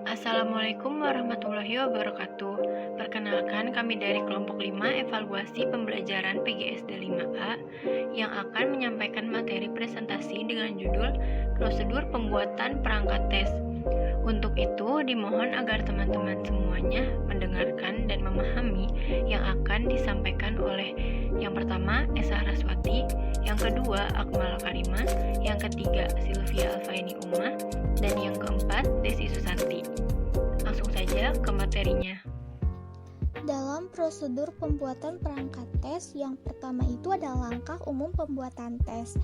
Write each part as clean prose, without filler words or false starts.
Assalamualaikum warahmatullahi wabarakatuh. Perkenalkan, kami dari kelompok 5 evaluasi pembelajaran PGSD 5A yang akan menyampaikan materi presentasi dengan judul prosedur pembuatan perangkat tes. Untuk itu, dimohon agar teman-teman semuanya mendengarkan dan memahami yang akan disampaikan oleh yang pertama, Esa Raswati, yang kedua, Akmal Karima, yang ketiga, Sylvia Alfaini Uma, dan yang keempat, Desi Susanti. Langsung saja ke materinya. Dalam prosedur pembuatan perangkat tes, yang pertama itu adalah langkah umum pembuatan tes.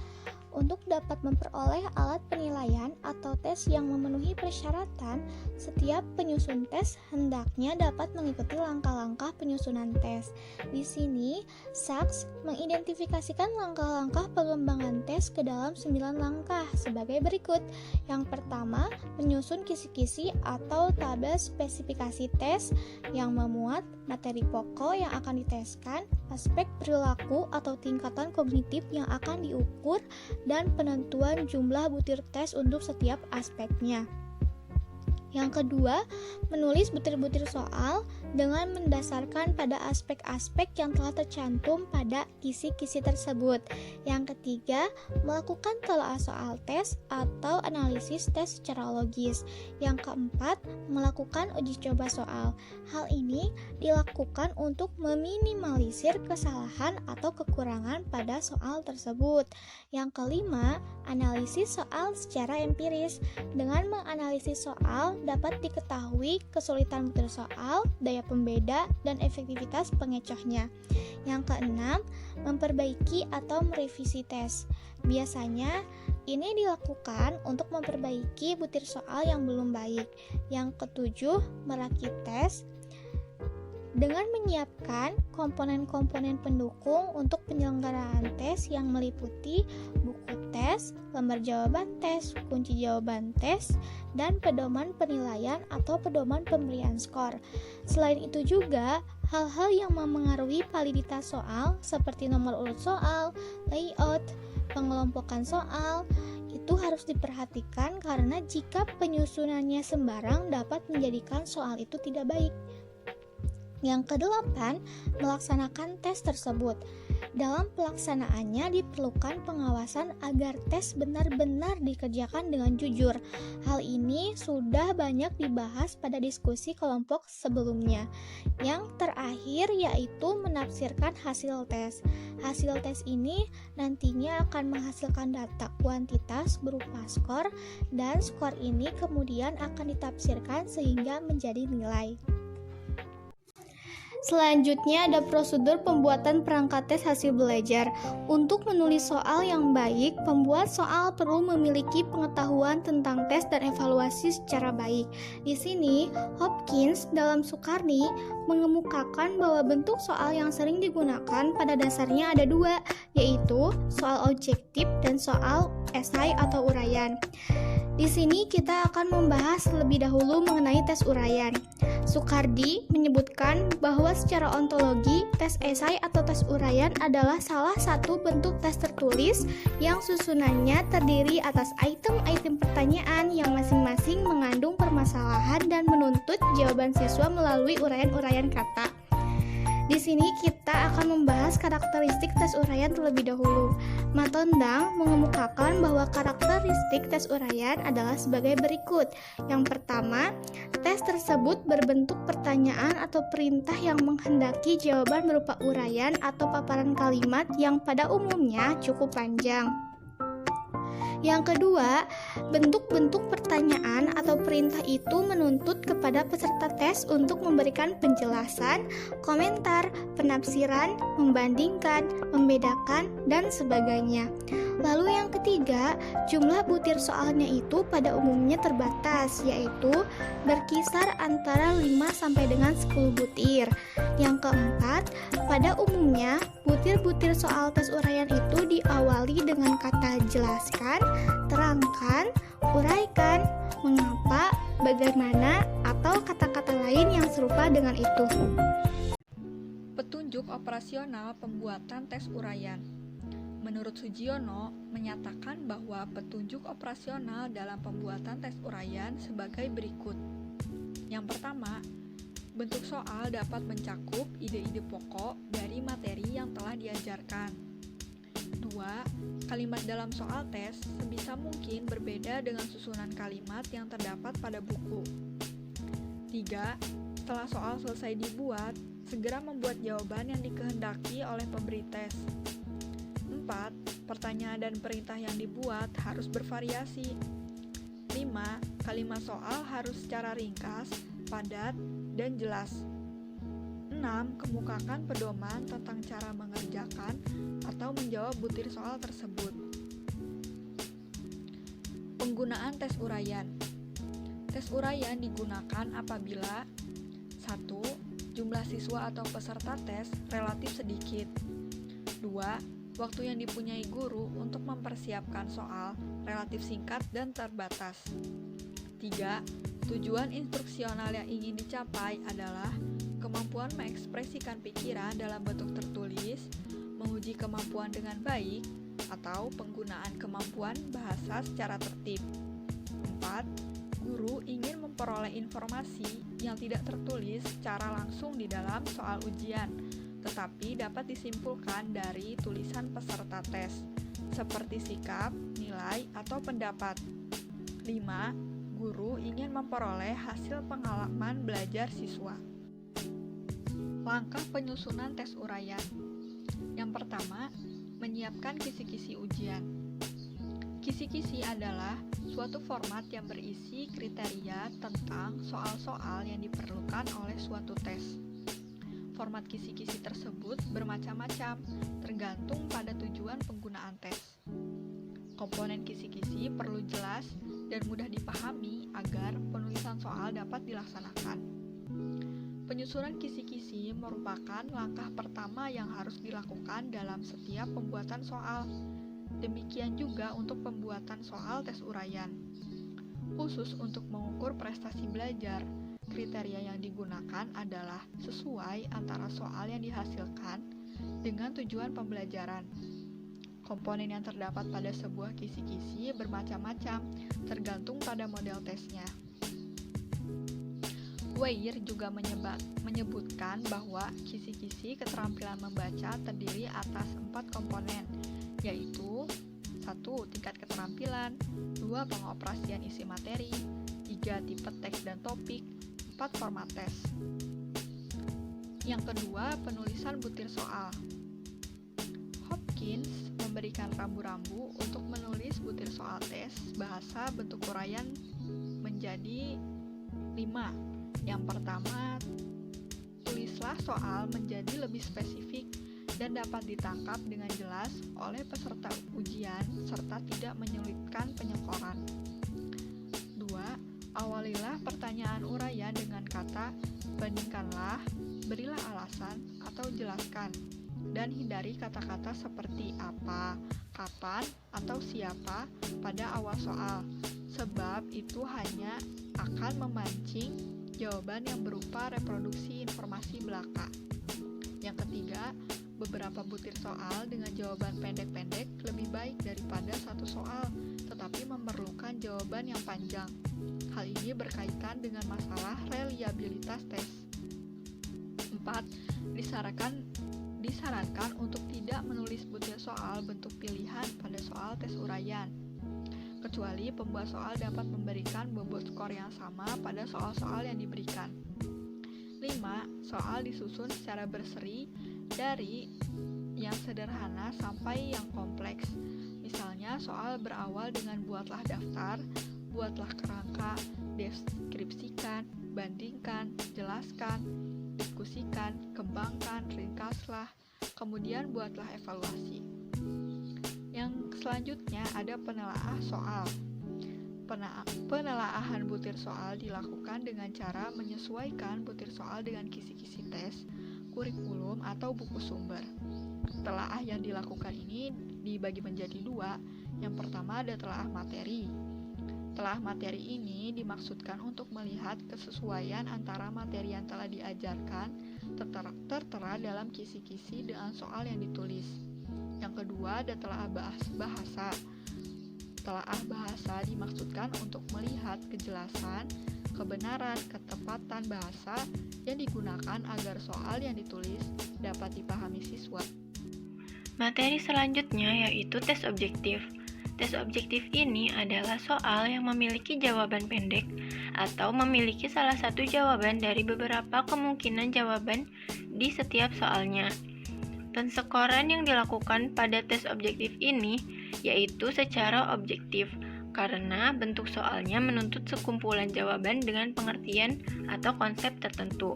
Untuk dapat memperoleh alat penilaian atau tes yang memenuhi persyaratan, setiap penyusun tes hendaknya dapat mengikuti langkah-langkah penyusunan tes. Di sini, SAKS mengidentifikasikan langkah-langkah pengembangan tes ke dalam 9 langkah sebagai berikut. Yang pertama, menyusun kisi-kisi atau tabel spesifikasi tes yang memuat materi pokok yang akan diteskan, aspek perilaku atau tingkatan kognitif yang akan diukur, dan penentuan jumlah butir tes untuk setiap aspeknya. Yang kedua, menulis butir-butir soal dengan mendasarkan pada aspek-aspek yang telah tercantum pada kisi-kisi tersebut. Yang ketiga, melakukan telaah soal tes atau analisis tes secara logis. Yang keempat, melakukan uji coba soal. Hal ini dilakukan untuk meminimalisir kesalahan atau kekurangan pada soal tersebut. Yang kelima, analisis soal secara empiris. Dengan menganalisis soal, dapat diketahui kesulitan butir soal, daya pembeda, dan efektivitas pengecohnya. Yang keenam, memperbaiki atau merevisi tes. Biasanya, ini dilakukan untuk memperbaiki butir soal yang belum baik. Yang ketujuh, merakit tes. Dengan menyiapkan komponen-komponen pendukung untuk penyelenggaraan tes yang meliputi buku tes, lembar jawaban tes, kunci jawaban tes, dan pedoman penilaian atau pedoman pemberian skor. Selain itu juga, hal-hal yang memengaruhi validitas soal seperti nomor urut soal, layout, pengelompokan soal, itu harus diperhatikan karena jika penyusunannya sembarang dapat menjadikan soal itu tidak baik. Yang kedelapan, melaksanakan tes tersebut. Dalam pelaksanaannya diperlukan pengawasan agar tes benar-benar dikerjakan dengan jujur. Hal ini sudah banyak dibahas pada diskusi kelompok sebelumnya. Yang terakhir yaitu menafsirkan hasil tes. Hasil tes ini nantinya akan menghasilkan data kuantitas berupa skor, dan skor ini kemudian akan ditafsirkan sehingga menjadi nilai. Selanjutnya ada prosedur pembuatan perangkat tes hasil belajar. Untuk menulis soal yang baik, pembuat soal perlu memiliki pengetahuan tentang tes dan evaluasi secara baik. Di sini, Hopkins dalam Sukarni mengemukakan bahwa bentuk soal yang sering digunakan pada dasarnya ada dua, yaitu soal objektif dan soal esai atau uraian. Di sini kita akan membahas lebih dahulu mengenai tes uraian. Sukardi menyebutkan bahwa secara ontologi, tes esai atau tes uraian adalah salah satu bentuk tes tertulis yang susunannya terdiri atas item-item pertanyaan yang masing-masing mengandung permasalahan dan menuntut jawaban siswa melalui uraian-uraian kata. Di sini kita akan membahas karakteristik tes uraian terlebih dahulu. Matondang mengemukakan bahwa karakteristik tes uraian adalah sebagai berikut. Yang pertama, tes tersebut berbentuk pertanyaan atau perintah yang menghendaki jawaban berupa uraian atau paparan kalimat yang pada umumnya cukup panjang. Yang kedua, bentuk-bentuk pertanyaan atau perintah itu menuntut kepada peserta tes untuk memberikan penjelasan, komentar, penafsiran, membandingkan, membedakan, dan sebagainya. Lalu yang ketiga, jumlah butir soalnya itu pada umumnya terbatas, yaitu berkisar antara 5 sampai dengan 10 butir. Yang keempat, pada umumnya butir-butir soal tes uraian itu diawali dengan kata jelaskan, terangkan, uraikan, mengapa, bagaimana, atau kata-kata lain yang serupa dengan itu. Petunjuk operasional pembuatan tes uraian. Menurut Sugiono, menyatakan bahwa petunjuk operasional dalam pembuatan tes uraian sebagai berikut. Yang pertama, bentuk soal dapat mencakup ide-ide pokok dari materi yang telah diajarkan. 2. Kalimat dalam soal tes sebisa mungkin berbeda dengan susunan kalimat yang terdapat pada buku. 3. Setelah soal selesai dibuat, segera membuat jawaban yang dikehendaki oleh pemberi tes. 4. Pertanyaan dan perintah yang dibuat harus bervariasi. 5. Kalimat soal harus secara ringkas, padat, dan jelas. 6. Kemukakan pedoman tentang cara mengerjakan atau menjawab butir soal tersebut. Penggunaan tes uraian. Tes uraian digunakan apabila 1. Jumlah siswa atau peserta tes relatif sedikit. 2. Waktu yang dipunyai guru untuk mempersiapkan soal relatif singkat dan terbatas. 3. Tujuan instruksional yang ingin dicapai adalah kemampuan mengekspresikan pikiran dalam bentuk tertulis, menguji kemampuan dengan baik, atau penggunaan kemampuan bahasa secara tertib. 4. Guru ingin memperoleh informasi yang tidak tertulis secara langsung di dalam soal ujian, tetapi dapat disimpulkan dari tulisan peserta tes, seperti sikap, nilai, atau pendapat. 5. Guru ingin memperoleh hasil pengalaman belajar siswa. Langkah penyusunan tes uraian. Yang pertama, menyiapkan kisi-kisi ujian. Kisi-kisi adalah suatu format yang berisi kriteria tentang soal-soal yang diperlukan oleh suatu tes. Format kisi-kisi tersebut bermacam-macam, tergantung pada tujuan penggunaan tes. Komponen kisi-kisi perlu jelas dan mudah dipahami agar penulisan soal dapat dilaksanakan. Penyusunan kisi-kisi merupakan langkah pertama yang harus dilakukan dalam setiap pembuatan soal. Demikian juga untuk pembuatan soal tes uraian. Khusus untuk mengukur prestasi belajar, kriteria yang digunakan adalah sesuai antara soal yang dihasilkan dengan tujuan pembelajaran. Komponen yang terdapat pada sebuah kisi-kisi bermacam-macam, tergantung pada model tesnya. Weir juga menyebutkan bahwa kisi-kisi keterampilan membaca terdiri atas 4 komponen, yaitu 1. Tingkat keterampilan, 2. Pengoperasian isi materi, 3. Tipe teks dan topik, 4. Format tes. Yang kedua, penulisan butir soal. Hopkins memberikan rambu-rambu untuk menulis butir soal tes bahasa bentuk uraian menjadi 5. Yang pertama, tulislah soal menjadi lebih spesifik dan dapat ditangkap dengan jelas oleh peserta ujian serta tidak menyulitkan penyekoran. 2. Awalilah pertanyaan uraian dengan kata bandingkanlah, berilah alasan, atau jelaskan, dan hindari kata-kata seperti apa, kapan, atau siapa pada awal soal, sebab itu hanya akan memancing jawaban yang berupa reproduksi informasi belaka. Yang ketiga, beberapa butir soal dengan jawaban pendek-pendek lebih baik daripada satu soal, tetapi memerlukan jawaban yang panjang. Hal ini berkaitan dengan masalah reliabilitas tes. 4. Disarankan untuk tidak menulis butir soal bentuk pilihan pada soal tes uraian, kecuali pembuat soal dapat memberikan bobot skor yang sama pada soal-soal yang diberikan. 5. Soal disusun secara berseri dari yang sederhana sampai yang kompleks. Misalnya, soal berawal dengan buatlah daftar, buatlah kerangka, deskripsikan, bandingkan, jelaskan, diskusikan, kembangkan, ringkaslah, kemudian buatlah evaluasi. Yang selanjutnya ada penelaah soal. Penelaahan butir soal dilakukan dengan cara menyesuaikan butir soal dengan kisi-kisi tes, kurikulum, atau buku sumber. Telaah yang dilakukan ini dibagi menjadi 2. Yang pertama ada telaah materi. Telaah materi ini dimaksudkan untuk melihat kesesuaian antara materi yang telah diajarkan tertera dalam kisi-kisi dengan soal yang ditulis. Yang kedua ada telaah bahasa. Telaah bahasa dimaksudkan untuk melihat kejelasan, kebenaran, ketepatan bahasa yang digunakan agar soal yang ditulis dapat dipahami siswa. Materi selanjutnya yaitu tes objektif. Tes objektif ini adalah soal yang memiliki jawaban pendek atau memiliki salah satu jawaban dari beberapa kemungkinan jawaban di setiap soalnya. Penskoran yang dilakukan pada tes objektif ini yaitu secara objektif, karena bentuk soalnya menuntut sekumpulan jawaban dengan pengertian atau konsep tertentu.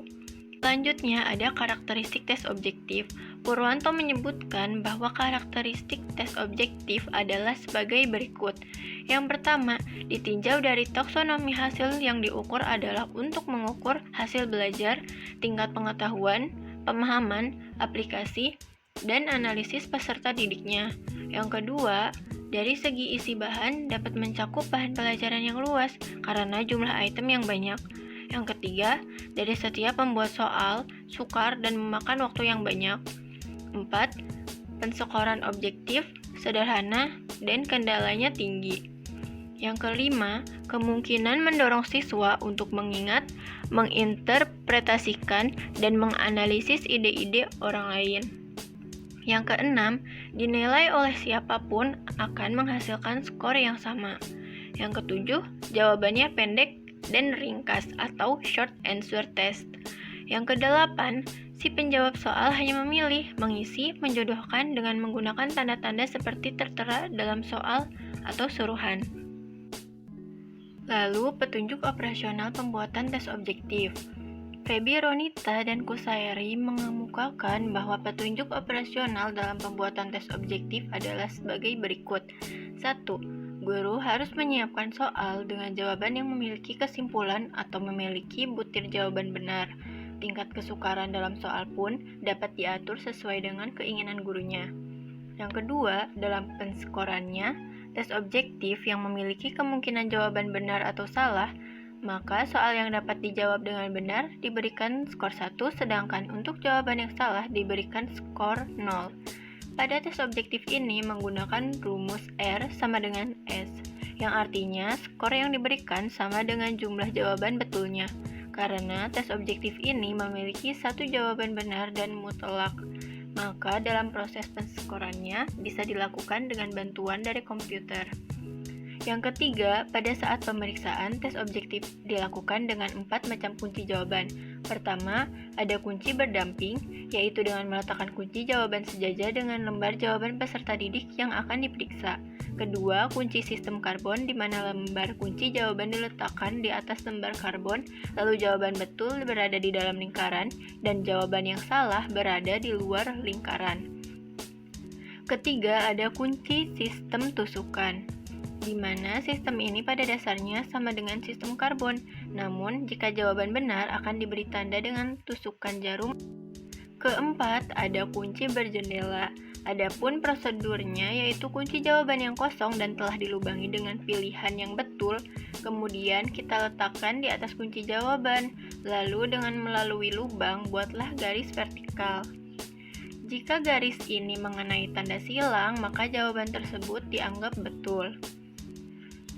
Selanjutnya ada karakteristik tes objektif. Purwanto menyebutkan bahwa karakteristik tes objektif adalah sebagai berikut. Yang pertama, ditinjau dari taksonomi hasil yang diukur adalah untuk mengukur hasil belajar, tingkat pengetahuan, pemahaman, aplikasi, dan analisis peserta didiknya. Yang kedua, dari segi isi bahan dapat mencakup bahan pelajaran yang luas karena jumlah item yang banyak. Yang ketiga, dari setiap pembuat soal, sukar dan memakan waktu yang banyak. 4. Penskoran objektif, sederhana, dan kendalanya tinggi. Yang kelima, kemungkinan mendorong siswa untuk mengingat, menginterpretasikan, dan menganalisis ide-ide orang lain. Yang keenam, dinilai oleh siapapun akan menghasilkan skor yang sama. Yang ketujuh, jawabannya pendek dan ringkas atau short answer test. Yang kedelapan, si penjawab soal hanya memilih, mengisi, menjodohkan dengan menggunakan tanda-tanda seperti tertera dalam soal atau suruhan. Lalu, petunjuk operasional pembuatan tes objektif. Feby, Ronita, dan Kusairi mengemukakan bahwa petunjuk operasional dalam pembuatan tes objektif adalah sebagai berikut. 1. Guru harus menyiapkan soal dengan jawaban yang memiliki kesimpulan atau memiliki butir jawaban benar. Tingkat kesukaran dalam soal pun dapat diatur sesuai dengan keinginan gurunya. Yang kedua, dalam penskorannya, tes objektif yang memiliki kemungkinan jawaban benar atau salah, maka soal yang dapat dijawab dengan benar diberikan skor 1, sedangkan untuk jawaban yang salah diberikan skor 0. Pada tes objektif ini menggunakan rumus R sama dengan S, yang artinya skor yang diberikan sama dengan jumlah jawaban betulnya, karena tes objektif ini memiliki satu jawaban benar dan mutlak. Maka dalam proses penskorannya bisa dilakukan dengan bantuan dari komputer. Yang ketiga, pada saat pemeriksaan, tes objektif dilakukan dengan 4 macam kunci jawaban. Pertama, ada kunci berdamping, yaitu dengan meletakkan kunci jawaban sejajar dengan lembar jawaban peserta didik yang akan diperiksa. Kedua, kunci sistem karbon, di mana lembar kunci jawaban diletakkan di atas lembar karbon, lalu jawaban betul berada di dalam lingkaran, dan jawaban yang salah berada di luar lingkaran. Ketiga, ada kunci sistem tusukan, di mana sistem ini pada dasarnya sama dengan sistem karbon. Namun, jika jawaban benar akan diberi tanda dengan tusukan jarum. Keempat, ada kunci berjendela. Adapun prosedurnya yaitu kunci jawaban yang kosong dan telah dilubangi dengan pilihan yang betul, kemudian kita letakkan di atas kunci jawaban, lalu dengan melalui lubang buatlah garis vertikal. Jika garis ini mengenai tanda silang, maka jawaban tersebut dianggap betul.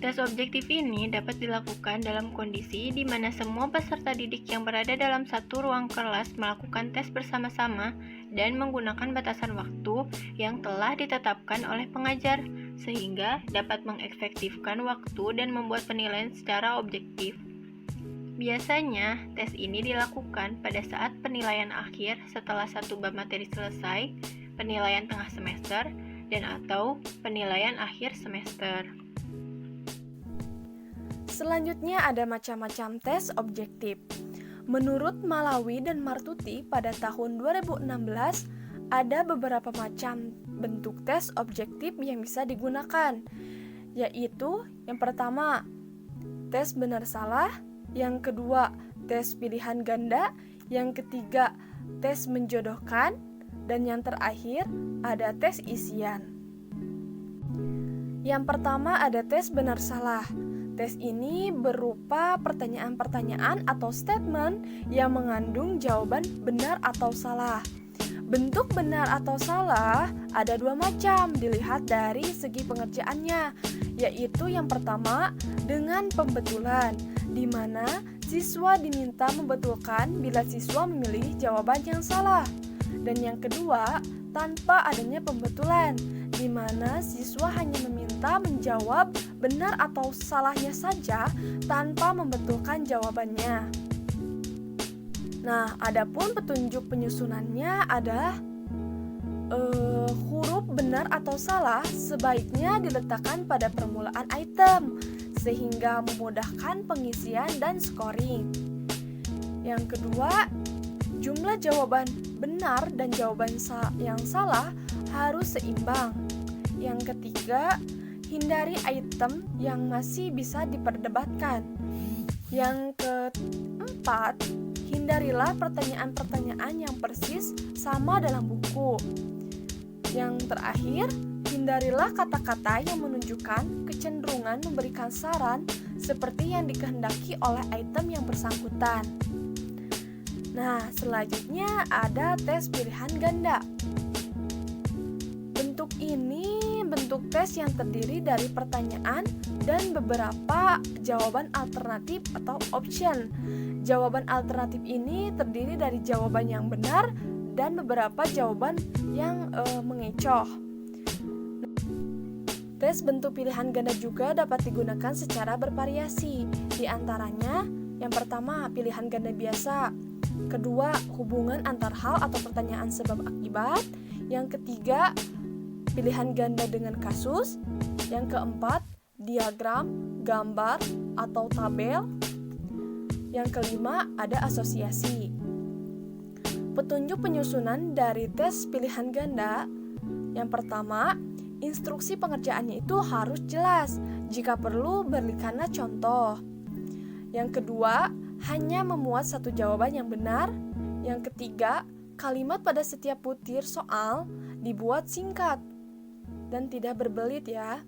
Tes objektif ini dapat dilakukan dalam kondisi di mana semua peserta didik yang berada dalam satu ruang kelas melakukan tes bersama-sama dan menggunakan batasan waktu yang telah ditetapkan oleh pengajar, sehingga dapat mengefektifkan waktu dan membuat penilaian secara objektif. Biasanya, tes ini dilakukan pada saat penilaian akhir setelah satu bab materi selesai, penilaian tengah semester, dan atau penilaian akhir semester. Selanjutnya ada macam-macam tes objektif. Menurut Malawi dan Martuti pada tahun 2016, ada beberapa macam bentuk tes objektif yang bisa digunakan, yaitu yang pertama, tes benar salah, yang kedua, tes pilihan ganda, yang ketiga, tes menjodohkan, dan yang terakhir, ada tes isian. Yang pertama ada tes benar salah. Tes ini berupa pertanyaan-pertanyaan atau statement yang mengandung jawaban benar atau salah. Bentuk benar atau salah ada dua macam dilihat dari segi pengerjaannya, yaitu yang pertama dengan pembetulan, di mana siswa diminta membetulkan bila siswa memilih jawaban yang salah. Dan yang kedua, tanpa adanya pembetulan, di mana siswa hanya meminta menjawab benar atau salahnya saja tanpa membetulkan jawabannya. Nah, adapun petunjuk penyusunannya adalah huruf benar atau salah sebaiknya diletakkan pada permulaan item sehingga memudahkan pengisian dan scoring. Yang kedua, jumlah jawaban benar dan jawaban yang salah harus seimbang. Yang ketiga, hindari item yang masih bisa diperdebatkan. Yang keempat, hindarilah pertanyaan-pertanyaan yang persis sama dalam buku. Yang terakhir, hindarilah kata-kata yang menunjukkan kecenderungan memberikan saran seperti yang dikehendaki oleh item yang bersangkutan. Nah, selanjutnya ada tes pilihan ganda. Bentuk ini bentuk tes yang terdiri dari pertanyaan dan beberapa jawaban alternatif atau option. Jawaban alternatif ini terdiri dari jawaban yang benar dan beberapa jawaban yang mengecoh. Tes bentuk pilihan ganda juga dapat digunakan secara bervariasi. Di antaranya, yang pertama, pilihan ganda biasa. Kedua, hubungan antar hal atau pertanyaan sebab akibat. Yang ketiga, pilihan ganda dengan kasus. Yang keempat, diagram, gambar, atau tabel. Yang kelima, ada asosiasi. Petunjuk penyusunan dari tes pilihan ganda. Yang pertama, instruksi pengerjaannya itu harus jelas. Jika perlu, berikanlah contoh. Yang kedua, hanya memuat satu jawaban yang benar. Yang ketiga, kalimat pada setiap butir soal dibuat singkat dan tidak berbelit ya.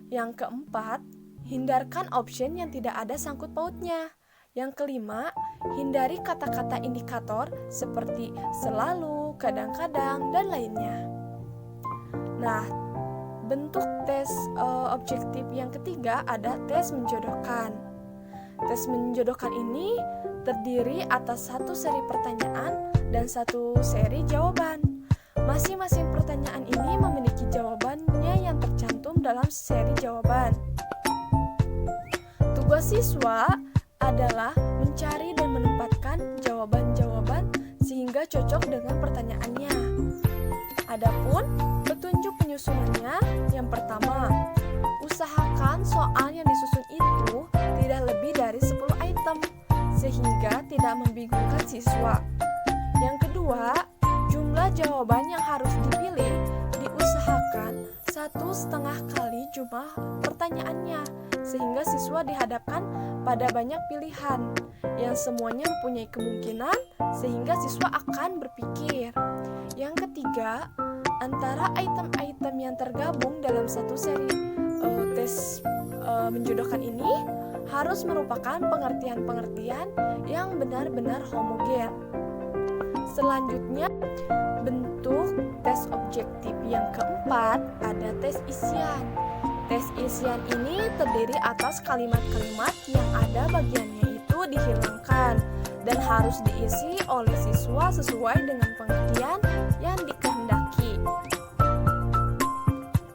Yang keempat, hindarkan option yang tidak ada sangkut pautnya. Yang kelima, hindari kata-kata indikator seperti selalu, kadang-kadang, dan lainnya. Nah, bentuk tes objektif yang ketiga ada tes menjodohkan. Tes menjodohkan ini terdiri atas satu seri pertanyaan dan satu seri jawaban. Masing-masing pertanyaan ini memiliki jawabannya yang tercantum dalam seri jawaban. Tugas siswa adalah mencari dan menempatkan jawaban-jawaban sehingga cocok dengan pertanyaannya. Adapun petunjuk penyusunannya, yang pertama, usahakan soal yang disusun itu tidak lebih dari 10 item sehingga tidak membingungkan siswa. Yang kedua, jumlah jawaban yang harus dipilih diusahakan 1,5 kali jumlah pertanyaannya sehingga siswa dihadapkan pada banyak pilihan yang semuanya mempunyai kemungkinan sehingga siswa akan berpikir. Yang ketiga, antara item-item yang tergabung dalam satu seri tes menjodohkan ini harus merupakan pengertian-pengertian yang benar-benar homogen. Selanjutnya, bentuk tes objektif yang keempat ada tes isian. Tes isian ini terdiri atas kalimat-kalimat yang ada bagiannya itu dihilangkan dan harus diisi oleh siswa sesuai dengan pengertian yang dikehendaki.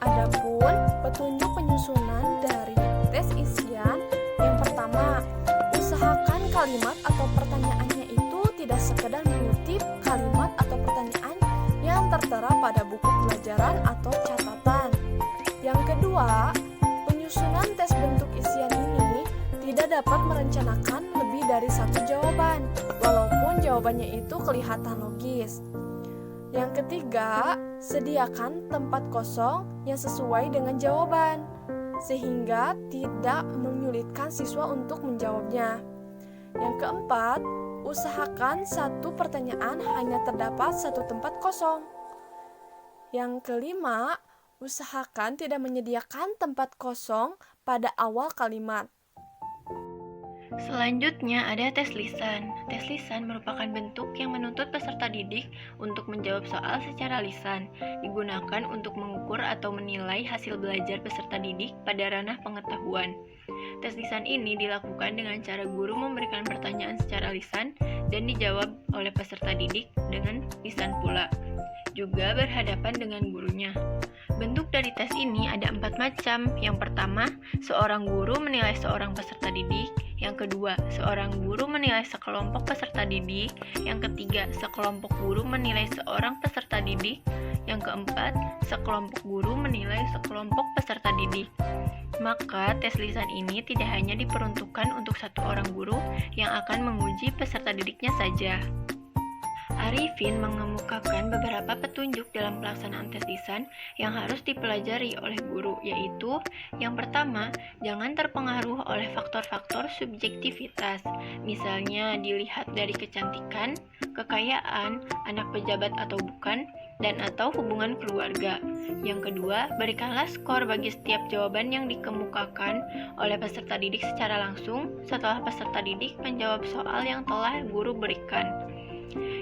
Adapun petunjuk penyusunan dari tes isian, yang pertama, usahakan kalimat atau pertanyaannya itu tidak sekedar mengutip kalimat atau pertanyaan yang tertera pada buku pelajaran atau catatan. Yang kedua, penyusunan tes bentuk isian ini tidak dapat merencanakan lebih dari satu jawaban, walaupun jawabannya itu kelihatan logis. Yang ketiga, sediakan tempat kosong yang sesuai dengan jawaban, sehingga tidak menyulitkan siswa untuk menjawabnya. Yang keempat, usahakan satu pertanyaan hanya terdapat satu tempat kosong. Yang kelima, usahakan tidak menyediakan tempat kosong pada awal kalimat. Selanjutnya ada tes lisan. Tes lisan merupakan bentuk yang menuntut peserta didik untuk menjawab soal secara lisan, digunakan untuk mengukur atau menilai hasil belajar peserta didik pada ranah pengetahuan. Tes lisan ini dilakukan dengan cara guru memberikan pertanyaan secara lisan dan dijawab oleh peserta didik dengan lisan pula, juga berhadapan dengan gurunya. Bentuk dari tes ini ada 4 macam. Yang pertama, seorang guru menilai seorang peserta didik. Yang kedua, seorang guru menilai sekelompok peserta didik. Yang ketiga, sekelompok guru menilai seorang peserta didik. Yang keempat, sekelompok guru menilai sekelompok peserta didik. Maka, tes lisan ini tidak hanya diperuntukkan untuk satu orang guru yang akan menguji peserta didiknya saja. Arifin mengemukakan beberapa petunjuk dalam pelaksanaan tes lisan yang harus dipelajari oleh guru, yaitu yang pertama, jangan terpengaruh oleh faktor-faktor subjektivitas, misalnya dilihat dari kecantikan, kekayaan, anak pejabat atau bukan, dan atau hubungan keluarga. Yang kedua, berikanlah skor bagi setiap jawaban yang dikemukakan oleh peserta didik secara langsung setelah peserta didik menjawab soal yang telah guru berikan.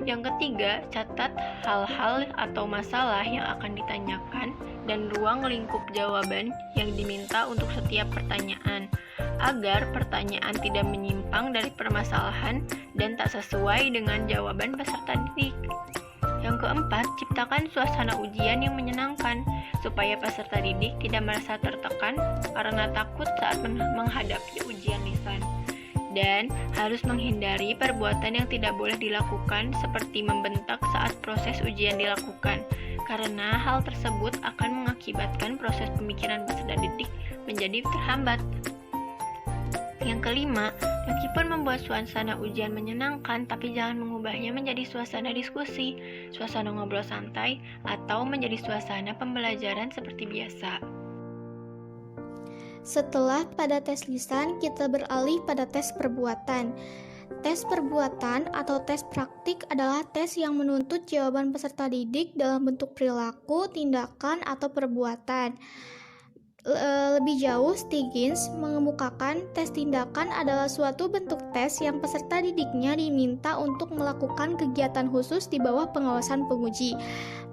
Yang ketiga, catat hal-hal atau masalah yang akan ditanyakan dan ruang lingkup jawaban yang diminta untuk setiap pertanyaan, agar pertanyaan tidak menyimpang dari permasalahan dan tak sesuai dengan jawaban peserta didik. Yang keempat, ciptakan suasana ujian yang menyenangkan, supaya peserta didik tidak merasa tertekan karena takut saat menghadapi ujian lisan. Dan harus menghindari perbuatan yang tidak boleh dilakukan seperti membentak saat proses ujian dilakukan, karena hal tersebut akan mengakibatkan proses pemikiran peserta didik menjadi terhambat. Yang kelima, meskipun membuat suasana ujian menyenangkan, tapi jangan mengubahnya menjadi suasana diskusi, suasana ngobrol santai, atau menjadi suasana pembelajaran seperti biasa. Setelah pada tes lisan, kita beralih pada tes perbuatan. Tes perbuatan atau tes praktik adalah tes yang menuntut jawaban peserta didik dalam bentuk perilaku, tindakan, atau perbuatan. Lebih jauh, Stiggins mengemukakan tes tindakan adalah suatu bentuk tes yang peserta didiknya diminta untuk melakukan kegiatan khusus di bawah pengawasan penguji.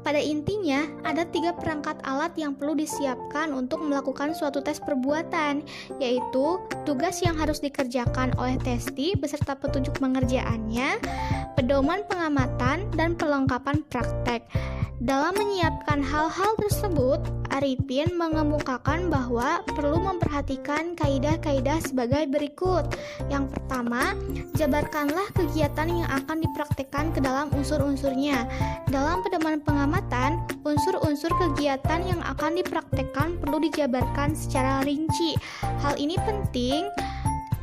Pada intinya, ada 3 perangkat alat yang perlu disiapkan untuk melakukan suatu tes perbuatan, yaitu tugas yang harus dikerjakan oleh testi beserta petunjuk pengerjaannya, pedoman pengamatan, dan perlengkapan praktek. Dalam menyiapkan hal-hal tersebut, Arifin mengemukakan bahwa perlu memperhatikan kaidah-kaidah sebagai berikut. Yang pertama, jabarkanlah kegiatan yang akan dipraktikkan ke dalam unsur-unsurnya. Dalam pedoman pengamatan, unsur-unsur kegiatan yang akan dipraktikkan perlu dijabarkan secara rinci. Hal ini penting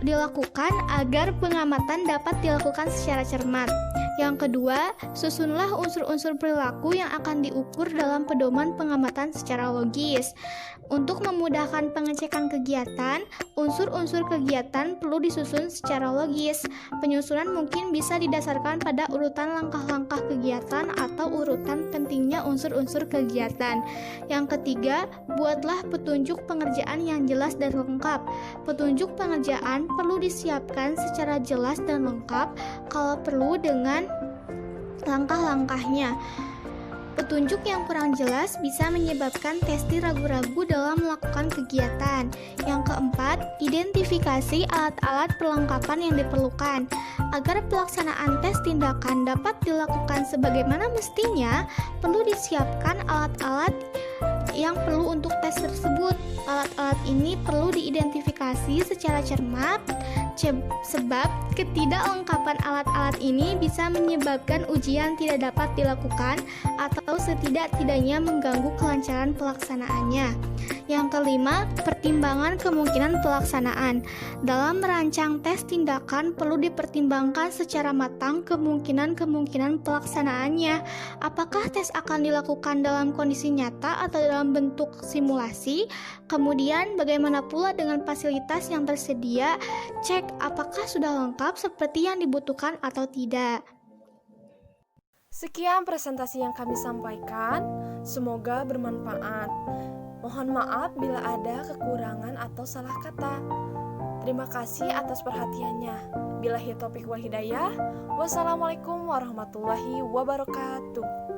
dilakukan agar pengamatan dapat dilakukan secara cermat. Yang kedua, susunlah unsur-unsur perilaku yang akan diukur dalam pedoman pengamatan secara logis. Untuk memudahkan pengecekan kegiatan, unsur-unsur kegiatan perlu disusun secara logis. Penyusunan mungkin bisa didasarkan pada urutan langkah-langkah kegiatan atau urutan pentingnya unsur-unsur kegiatan. Yang ketiga, buatlah petunjuk pengerjaan yang jelas dan lengkap. Petunjuk pengerjaan perlu disiapkan secara jelas dan lengkap, kalau perlu dengan langkah-langkahnya. Petunjuk yang kurang jelas bisa menyebabkan testi ragu-ragu dalam melakukan kegiatan. Yang keempat, identifikasi alat-alat perlengkapan yang diperlukan. Agar pelaksanaan tes tindakan dapat dilakukan sebagaimana mestinya, perlu disiapkan alat-alat yang perlu untuk tes tersebut. Alat-alat ini perlu diidentifikasi secara cermat, sebab ketidaklengkapan alat-alat ini bisa menyebabkan ujian tidak dapat dilakukan atau setidak-tidaknya mengganggu kelancaran pelaksanaannya. Yang kelima, pertimbangan kemungkinan pelaksanaan. Dalam merancang tes tindakan perlu dipertimbangkan secara matang kemungkinan-kemungkinan pelaksanaannya. Apakah tes akan dilakukan dalam kondisi nyata atau dalam bentuk simulasi? Kemudian, bagaimana pula dengan fasilitas yang tersedia? Cek apakah sudah lengkap seperti yang dibutuhkan atau tidak. Sekian presentasi yang kami sampaikan, semoga bermanfaat. Mohon maaf bila ada kekurangan atau salah kata. Terima kasih atas perhatiannya. Billahi taufiq wal hidayah. Wassalamualaikum warahmatullahi wabarakatuh.